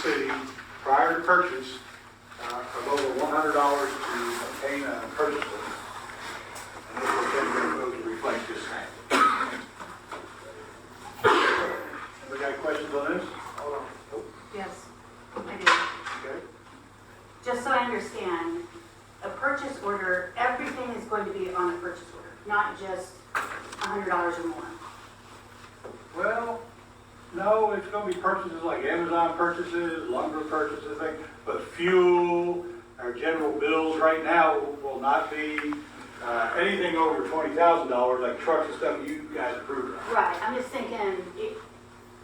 city prior to purchase of over $100 to obtain a purchase order. And this will then go to reflect this fact. We got questions on this? Hold on. Nope. Yes, I do. Okay. Just so I understand, a purchase order, everything is going to be on a purchase order, not just $100 or more. Well, no, it's going to be purchases like Amazon purchases, lumber purchases, things, but fuel, our general bills right now will not be anything over $20,000, like trucks and stuff you guys approved of. Right, I'm just thinking,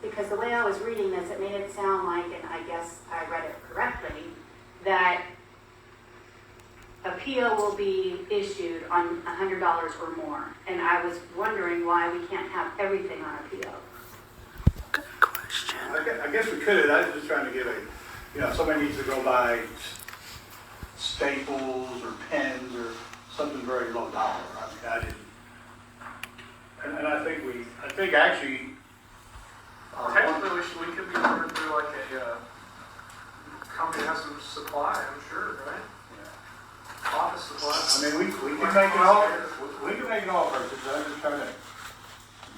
because the way I was reading this, it made it sound like, and I guess I read it correctly, that a PO will be issued on $100 or more. And I was wondering why we can't have everything on a PO. Good question. I guess we could. I was just trying to give somebody needs to go buy staples or pens or something very low dollar. I didn't. And I think actually, Technically, we could be going through like a company that has some supply, I'm sure, right? Office supply. I mean, we can make it all, we can make it all purchase. I'm just trying to,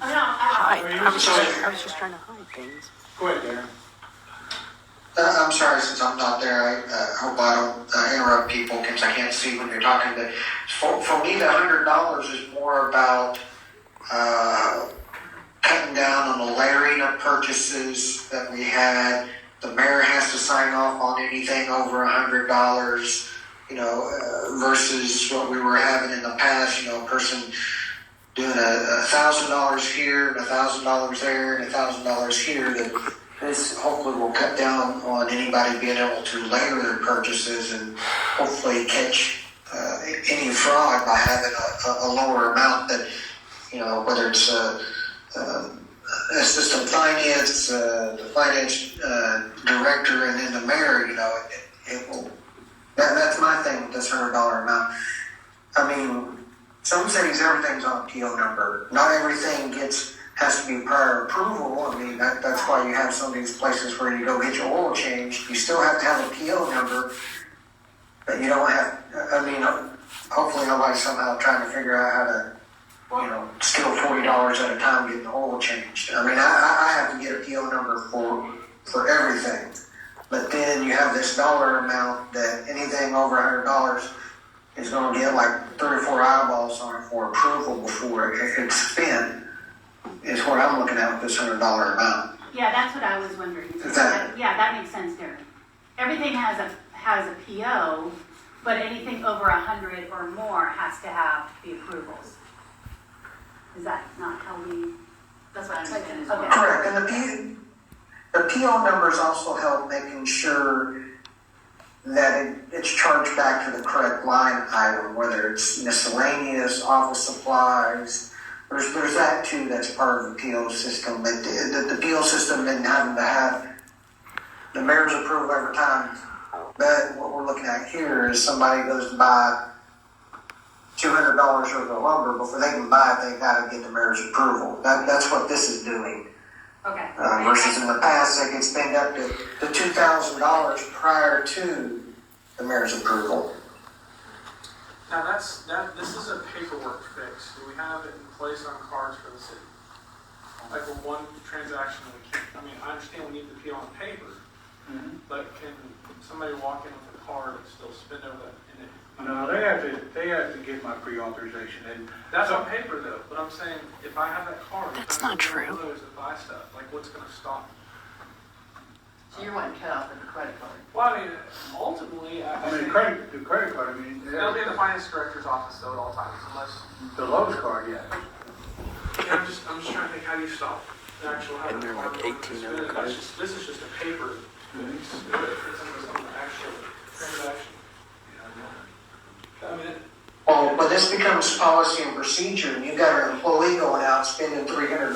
I was just trying to hide things. go ahead, Darren. I'm sorry, since I'm not there, I hope I don't interrupt people because I can't see when you're talking, but for me, the $100 is more about cutting down on the layering of purchases that we had. The mayor has to sign off on anything over $100, versus what we were having in the past, a person doing $1,000 here and $1,000 there and $1,000 here. That this hopefully will cut down on anybody being able to layer their purchases and hopefully catch any fraud by having a lower amount that, whether it's assistant finance, the finance director, and then the mayor, it will. That's my thing with this $100 amount. I mean, some cities everything's on a PO number. Not everything has to be prior approval. I mean, that's why you have some of these places where you go get your oil changed. You still have to have a PO number, but you don't have. I mean, hopefully nobody's somehow trying to figure out how to. Steal $40 at a time getting the oil changed. I mean, I have to get a PO number for everything. But then you have this dollar amount that anything over $100 is going to get like 3 or 4 eyeballs on it for approval before it's spent, is what I'm looking at with this $100 amount. Yeah, that's what I was wondering. That makes sense, Darren. Everything has a PO, but anything over 100 or more has to have the approvals. Is that not how that's what I'm saying? Okay. Correct. And the PO numbers also help making sure that it's charged back to the correct line item, whether it's miscellaneous, office supplies. There's that too that's part of the PO system. But the PO system isn't having to have the mayor's approval every time. But what we're looking at here is somebody goes to buy $200 worth of lumber. Before they can buy it, they got to get the mayor's approval. That's what this is doing. Okay. Versus in the past, they could spend up to $2,000 prior to the mayor's approval. Now this is a paperwork fix. Do we have it in place on cards for the city? Like for one transaction we can't, I mean, I understand we need the PO on paper, but can somebody walk in with a card and still spend over that? No, they have to get my pre-authorization. And that's on paper though, but I'm saying if I have that card, That's not true. To buy stuff, like what's going to stop me? So you're wanting to cut off with the credit card? Well, I mean, ultimately, I mean, the credit card, it'll be in the finance director's office though at all times, unless. the Lowe's card, yeah. Yeah, I'm just trying to think how you stop the actual. And there are like 18 other cards. This is just a paper. It's some actual transaction. I mean. Well, but this becomes policy and procedure, and you've got an employee going out spending $300